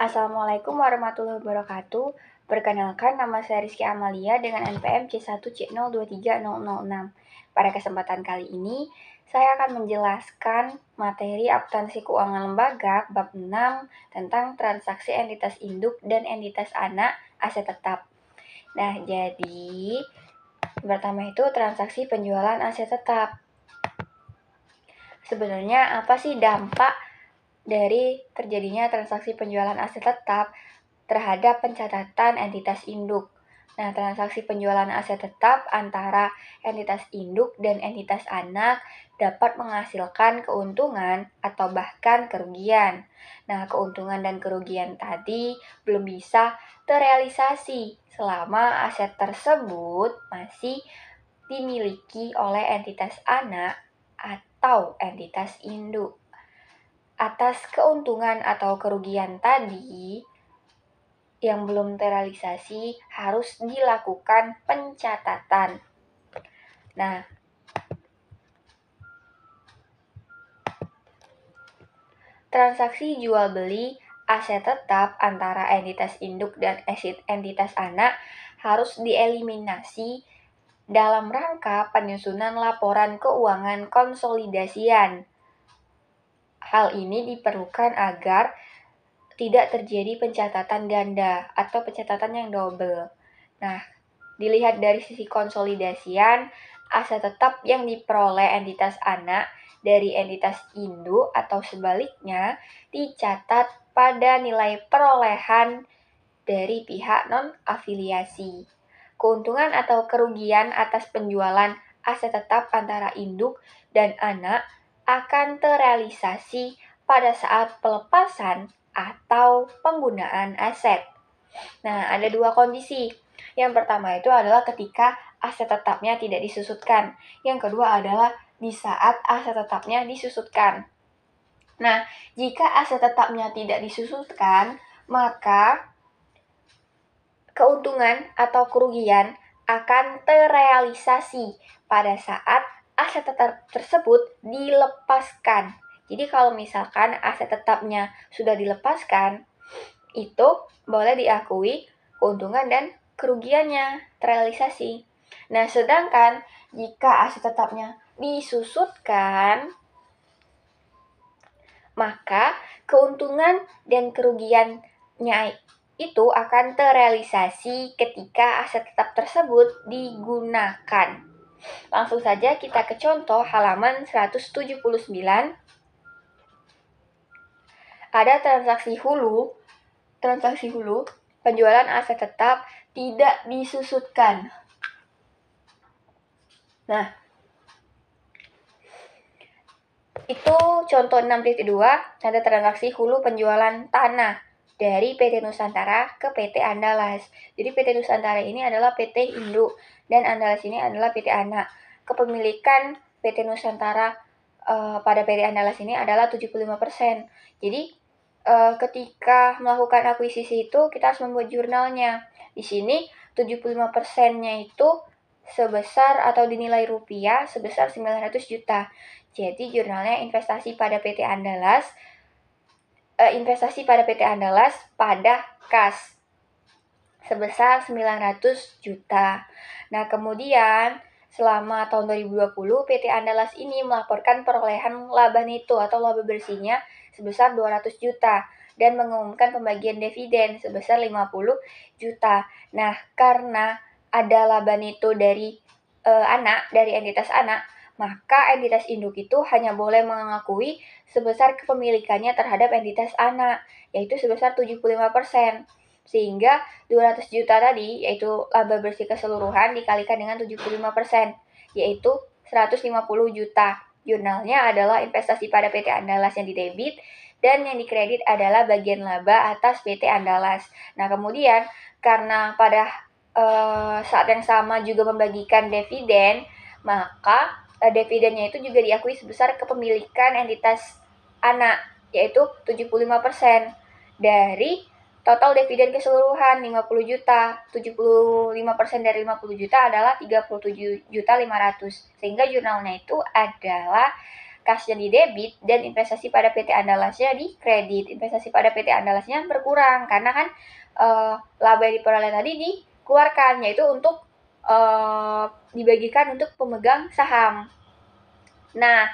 Assalamualaikum warahmatullahi wabarakatuh. Perkenalkan, nama saya Rizky Amalia dengan NPM C1C023006. Pada kesempatan kali ini, saya akan menjelaskan materi akuntansi keuangan lembaga bab 6 tentang transaksi entitas induk dan entitas anak aset tetap. Nah, jadi pertama itu transaksi penjualan aset tetap. Sebenarnya apa sih dampak dari terjadinya transaksi penjualan aset tetap terhadap pencatatan entitas induk? Nah, transaksi penjualan aset tetap antara entitas induk dan entitas anak dapat menghasilkan keuntungan atau bahkan kerugian. Nah, keuntungan dan kerugian tadi belum bisa terrealisasi selama aset tersebut masih dimiliki oleh entitas anak atau entitas induk. Atas keuntungan atau kerugian tadi yang belum terrealisasi harus dilakukan pencatatan. Nah, transaksi jual beli aset tetap antara entitas induk dan entitas anak harus dieliminasi dalam rangka penyusunan laporan keuangan konsolidasian. Hal ini diperlukan agar tidak terjadi pencatatan ganda atau pencatatan yang double. Nah, dilihat dari sisi konsolidasian, aset tetap yang diperoleh entitas anak dari entitas induk atau sebaliknya dicatat pada nilai perolehan dari pihak non-afiliasi. Keuntungan atau kerugian atas penjualan aset tetap antara induk dan anak akan terrealisasi pada saat pelepasan atau penggunaan aset. Nah, ada dua kondisi. Yang pertama itu adalah ketika aset tetapnya tidak disusutkan. Yang kedua adalah di saat aset tetapnya disusutkan. Nah, jika aset tetapnya tidak disusutkan, maka keuntungan atau kerugian akan terrealisasi pada saat aset tetap tersebut dilepaskan. Jadi kalau misalkan aset tetapnya sudah dilepaskan, itu boleh diakui keuntungan dan kerugiannya terrealisasi. Nah, sedangkan jika aset tetapnya disusutkan, maka keuntungan dan kerugiannya itu akan terrealisasi ketika aset tetap tersebut digunakan. Langsung saja kita ke contoh halaman 179. Ada transaksi hulu, penjualan aset tetap tidak disusutkan. Nah, itu contoh 6.2, ada transaksi hulu penjualan tanah dari PT Nusantara ke PT Andalas. Jadi PT Nusantara ini adalah PT induk dan Andalas ini adalah PT anak. Kepemilikan PT Nusantara pada PT Andalas ini adalah 75%. Jadi ketika melakukan akuisisi itu kita harus membuat jurnalnya. Di sini 75%-nya itu sebesar atau dinilai rupiah sebesar 900 juta. Jadi jurnalnya investasi pada PT Andalas pada kas sebesar 900 juta. Nah, kemudian selama tahun 2020 PT Andalas ini melaporkan perolehan laba neto atau laba bersihnya sebesar 200 juta dan mengumumkan pembagian dividen sebesar 50 juta. Nah, karena ada laba neto dari entitas anak, maka entitas induk itu hanya boleh mengakui sebesar kepemilikannya terhadap entitas anak, yaitu sebesar 75%. Sehingga 200 juta tadi, yaitu laba bersih keseluruhan dikalikan dengan 75%, yaitu 150 juta. Jurnalnya adalah investasi pada PT Andalas yang didebit, dan yang dikredit adalah bagian laba atas PT Andalas. Nah, kemudian karena pada saat yang sama juga membagikan dividen, maka dividennya itu juga diakui sebesar kepemilikan entitas anak, yaitu 75% dari total dividen keseluruhan 50 juta. 75% dari 50 juta adalah 37.500. Sehingga jurnalnya itu adalah kasnya di debit, dan investasi pada PT Andalasnya di kredit. Investasi pada PT Andalasnya berkurang karena kan laba yang diperoleh tadi dikeluarkan, yaitu untuk dibagikan untuk pemegang saham. Nah,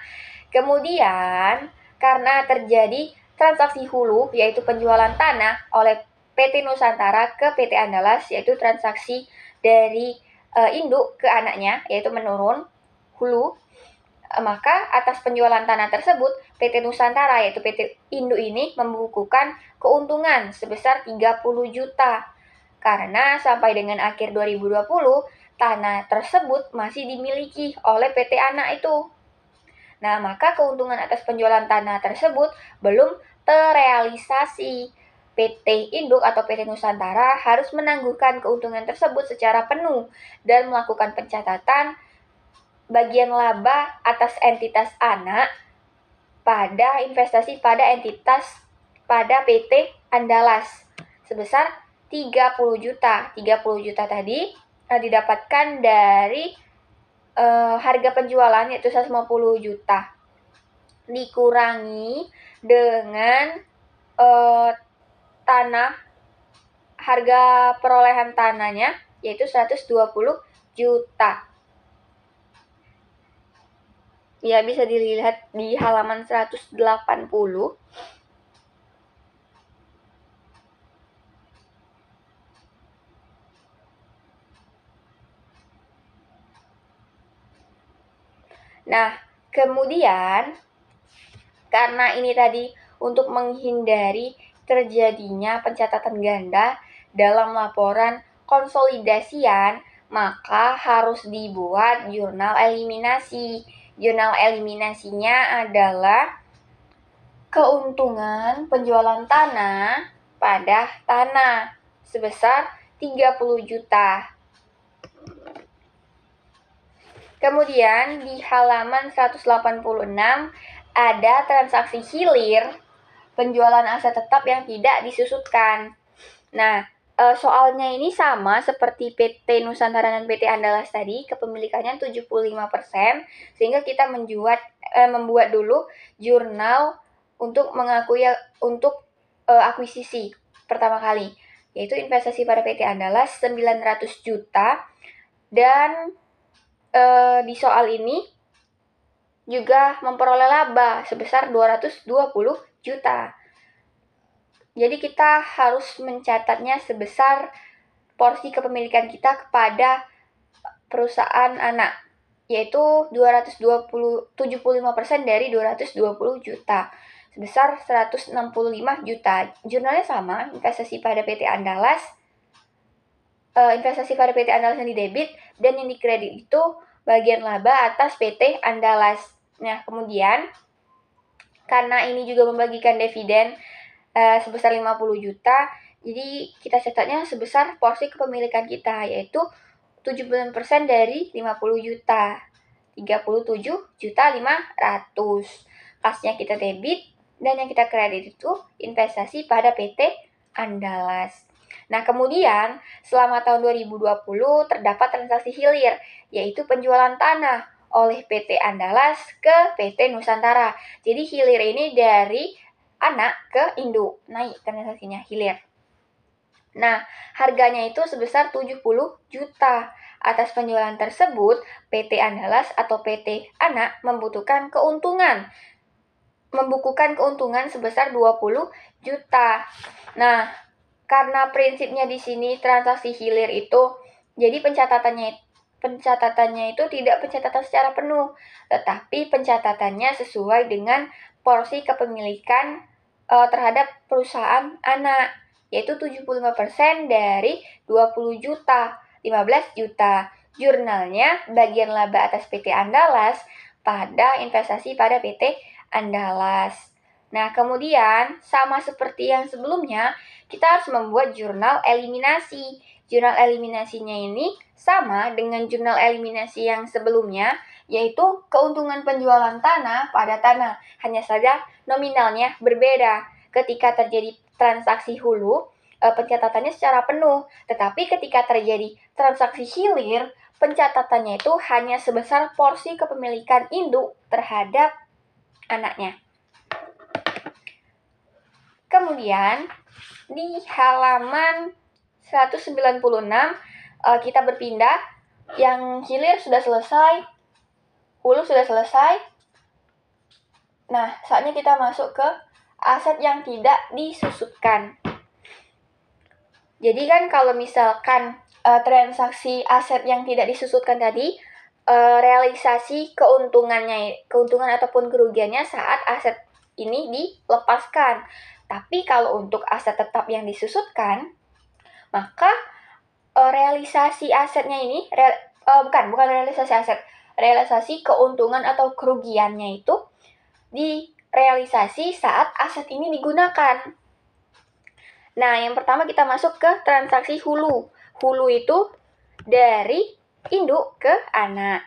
kemudian karena terjadi transaksi hulu, yaitu penjualan tanah oleh PT Nusantara ke PT Andalas, yaitu transaksi dari induk ke anaknya, yaitu menurun hulu, maka atas penjualan tanah tersebut, PT Nusantara, yaitu PT induk ini, membukukan keuntungan sebesar 30 juta. Karena sampai dengan akhir 2020, tanah tersebut masih dimiliki oleh PT anak itu. Nah, maka keuntungan atas penjualan tanah tersebut belum terrealisasi. PT Induk atau PT Nusantara harus menangguhkan keuntungan tersebut secara penuh dan melakukan pencatatan bagian laba atas entitas anak pada investasi pada entitas pada PT Andalas sebesar 30 juta. 30 juta tadi didapatkan dari harga penjualan, yaitu 150 juta, dikurangi dengan tanah, harga perolehan tanahnya, yaitu 120 juta. Ya, bisa dilihat di halaman 180. Nah, kemudian karena ini tadi untuk menghindari terjadinya pencatatan ganda dalam laporan konsolidasian, maka harus dibuat jurnal eliminasi. Jurnal eliminasinya adalah keuntungan penjualan tanah pada tanah sebesar 30 juta. Kemudian di halaman 186 ada transaksi hilir penjualan aset tetap yang tidak disusutkan. Nah, soalnya ini sama seperti PT Nusantara dan PT Andalas tadi, kepemilikannya 75%, sehingga kita membuat dulu jurnal untuk akuisisi pertama kali, yaitu investasi pada PT Andalas 900 juta, dan di soal ini juga memperoleh laba sebesar 220 juta. Jadi kita harus mencatatnya sebesar porsi kepemilikan kita kepada perusahaan anak, yaitu 75% dari 220 juta, sebesar 165 juta. Jurnalnya sama, investasi pada PT Andalas, investasi pada PT Andalas yang di debit, dan yang di kredit itu bagian laba atas PT Andalas. Nah, kemudian karena ini juga membagikan dividen sebesar 50 juta, jadi kita catatnya sebesar porsi kepemilikan kita, yaitu 70% dari 50 juta, 37 juta 500. Kasnya kita debit, dan yang kita kredit itu investasi pada PT Andalas. Nah, kemudian selama tahun 2020 terdapat transaksi hilir, yaitu penjualan tanah oleh PT Andalas ke PT Nusantara. Jadi hilir ini dari anak ke induk, naik transaksinya hilir. Nah, harganya itu sebesar 70 juta. Atas penjualan tersebut, PT Andalas atau PT Anak membukukan keuntungan sebesar 20 juta. Nah, karena prinsipnya di sini transaksi hilir itu, jadi pencatatannya itu tidak pencatatan secara penuh, tetapi pencatatannya sesuai dengan porsi kepemilikan terhadap perusahaan anak, yaitu 75% dari 20 juta, 15 juta. Jurnalnya bagian laba atas PT Andalas pada investasi pada PT Andalas. Nah, kemudian sama seperti yang sebelumnya, kita harus membuat jurnal eliminasi. Jurnal eliminasinya ini sama dengan jurnal eliminasi yang sebelumnya, yaitu keuntungan penjualan tanah pada tanah. Hanya saja nominalnya berbeda. Ketika terjadi transaksi hulu, pencatatannya secara penuh. Tetapi ketika terjadi transaksi hilir, pencatatannya itu hanya sebesar porsi kepemilikan induk terhadap anaknya. Kemudian di halaman 196 kita berpindah, yang hilir sudah selesai, hulu sudah selesai. Nah, saatnya kita masuk ke aset yang tidak disusutkan. Jadi kan kalau misalkan transaksi aset yang tidak disusutkan tadi, realisasi keuntungan ataupun kerugiannya saat aset ini dilepaskan. Tapi kalau untuk aset tetap yang disusutkan, maka realisasi asetnya ini bukan realisasi aset, realisasi keuntungan atau kerugiannya itu direalisasi saat aset ini digunakan. Nah, yang pertama kita masuk ke transaksi hulu. Hulu itu dari induk ke anak.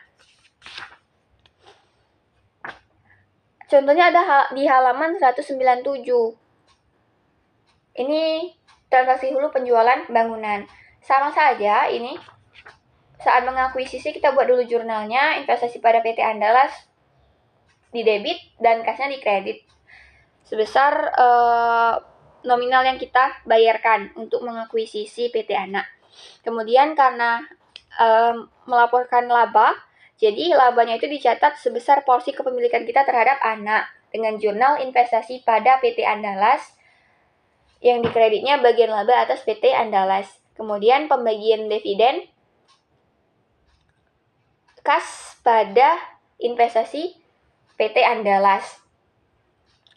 Contohnya ada di halaman 197. Ini transaksi hulu penjualan bangunan. Sama saja ini. Saat mengakuisisi kita buat dulu jurnalnya, investasi pada PT Andalas di debit dan kasnya di kredit. Sebesar nominal yang kita bayarkan untuk mengakuisisi PT Anak. Kemudian karena melaporkan laba, jadi labanya itu dicatat sebesar porsi kepemilikan kita terhadap anak dengan jurnal investasi pada PT Andalas yang dikreditnya bagian laba atas PT Andalas. Kemudian pembagian dividen kas pada investasi PT Andalas.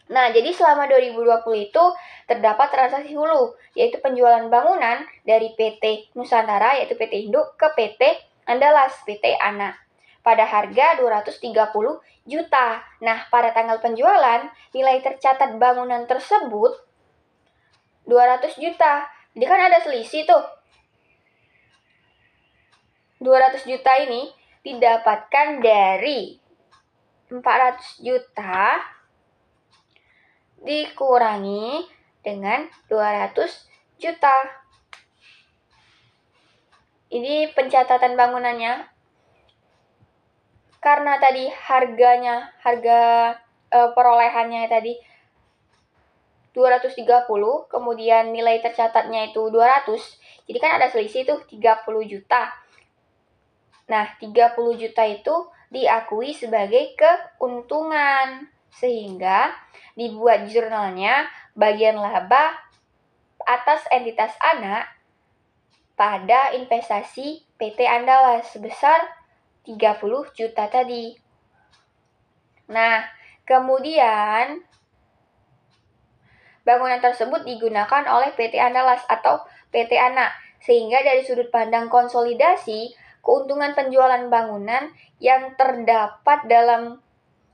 Nah, jadi selama 2020 itu terdapat transaksi hulu, yaitu penjualan bangunan dari PT Nusantara, yaitu PT Induk, ke PT Andalas, PT Anak, pada harga 230 juta. Nah, pada tanggal penjualan, nilai tercatat bangunan tersebut 200 juta. Jadi kan ada selisih tuh. 200 juta ini didapatkan dari 400 juta dikurangi dengan 200 juta. Ini pencatatan bangunannya. Karena tadi harga perolehannya tadi 230, kemudian nilai tercatatnya itu 200. Jadi kan ada selisih tuh 30 juta. Nah, 30 juta itu diakui sebagai keuntungan. Sehingga dibuat jurnalnya bagian laba atas entitas anak pada investasi PT Andalas sebesar 30 juta tadi. Nah, kemudian bangunan tersebut digunakan oleh PT Andalas atau PT Anak, sehingga dari sudut pandang konsolidasi, keuntungan penjualan bangunan yang terdapat dalam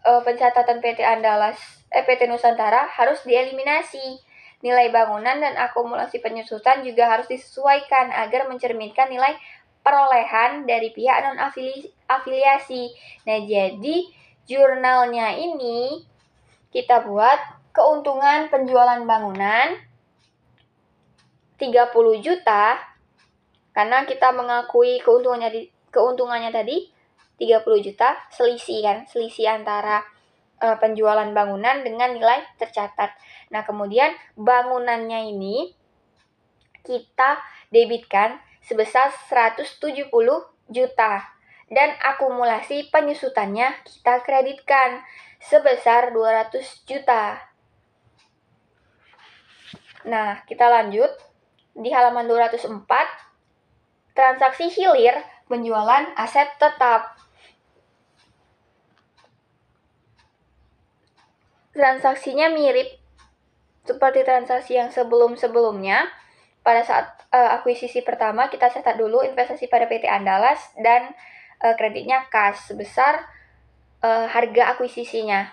pencatatan PT Nusantara harus dieliminasi. Nilai bangunan dan akumulasi penyusutan juga harus disesuaikan agar mencerminkan nilai perolehan dari pihak non-afiliasi. Nah, jadi jurnalnya ini kita buat keuntungan penjualan bangunan 30 juta karena kita mengakui keuntungannya tadi 30 juta, selisih antara penjualan bangunan dengan nilai tercatat. Nah, kemudian bangunannya ini kita debitkan sebesar 170 juta dan akumulasi penyusutannya kita kreditkan sebesar 200 juta. Nah, kita lanjut di halaman 204, transaksi hilir penjualan aset tetap. Transaksinya mirip seperti transaksi yang sebelum-sebelumnya. Pada saat akuisisi pertama, kita catat dulu investasi pada PT Andalas dan kreditnya kas sebesar harga akuisisinya.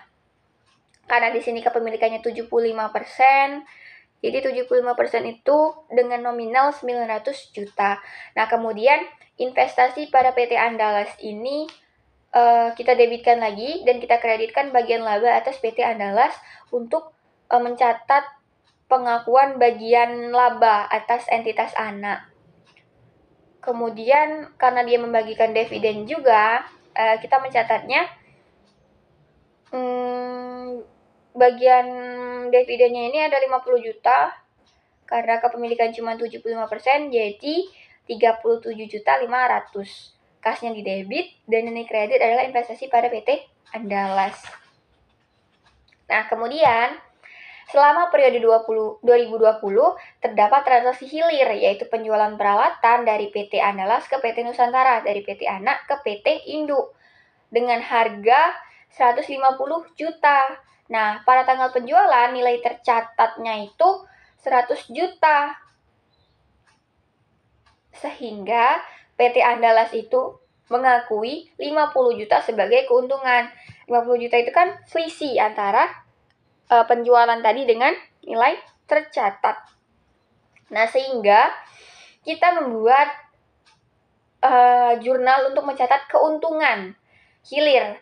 Karena di sini kepemilikannya 75%, jadi 75% itu dengan nominal 900 juta. Nah, kemudian investasi pada PT Andalas ini kita debitkan lagi dan kita kreditkan bagian laba atas PT Andalas untuk mencatat pengakuan bagian laba atas entitas anak. Kemudian karena dia membagikan dividen juga, kita mencatatnya bagian dividennya ini ada 50 juta. Karena kepemilikan cuma 75%, jadi 37.500.000. Kasnya di debit dan ini kredit adalah investasi pada PT Andalas. Nah, kemudian selama periode 2020 terdapat transaksi hilir, yaitu penjualan peralatan dari PT Andalas ke PT Nusantara, dari PT Anak ke PT Induk dengan harga 150 juta. Nah, pada tanggal penjualan nilai tercatatnya itu 100 juta. Sehingga PT Andalas itu mengakui 50 juta sebagai keuntungan. 50 juta itu kan selisih antara penjualan tadi dengan nilai tercatat. Nah, sehingga kita membuat jurnal untuk mencatat keuntungan hilir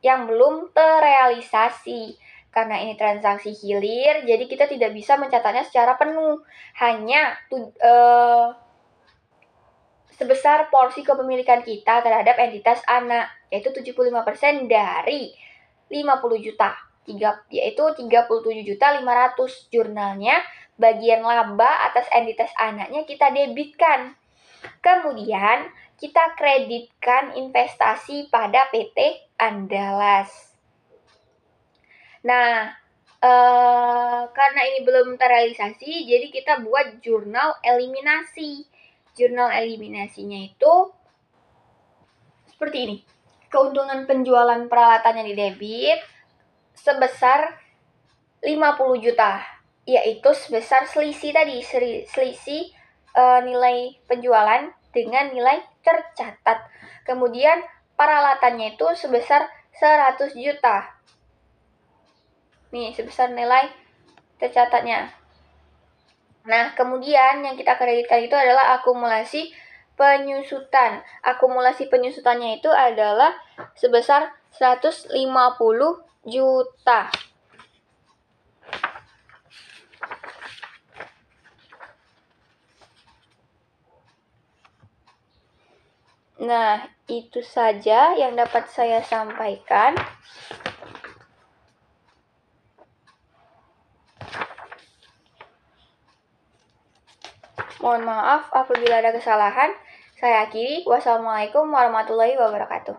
yang belum terrealisasi. Karena ini transaksi hilir, jadi kita tidak bisa mencatatnya secara penuh. Hanya sebesar porsi kepemilikan kita terhadap entitas anak, yaitu 75% dari 50 juta, yaitu 37.500.000. Jurnalnya, bagian laba atas entitas anaknya kita debitkan. Kemudian, kita kreditkan investasi pada PT Andalas. Nah, karena ini belum terrealisasi, jadi kita buat jurnal eliminasi. Jurnal eliminasinya itu seperti ini. Keuntungan penjualan peralatan yang didebit sebesar 50 juta, yaitu sebesar selisih tadi, selisih nilai penjualan dengan nilai tercatat. Kemudian peralatannya itu sebesar 100 juta. Nih, sebesar nilai tercatatnya. Nah, kemudian yang kita kreditkan itu adalah akumulasi penyusutan. Akumulasi penyusutannya itu adalah sebesar 150 juta. Nah, itu saja yang dapat saya sampaikan. Mohon maaf apabila ada kesalahan. Saya akhiri. Wassalamualaikum warahmatullahi wabarakatuh.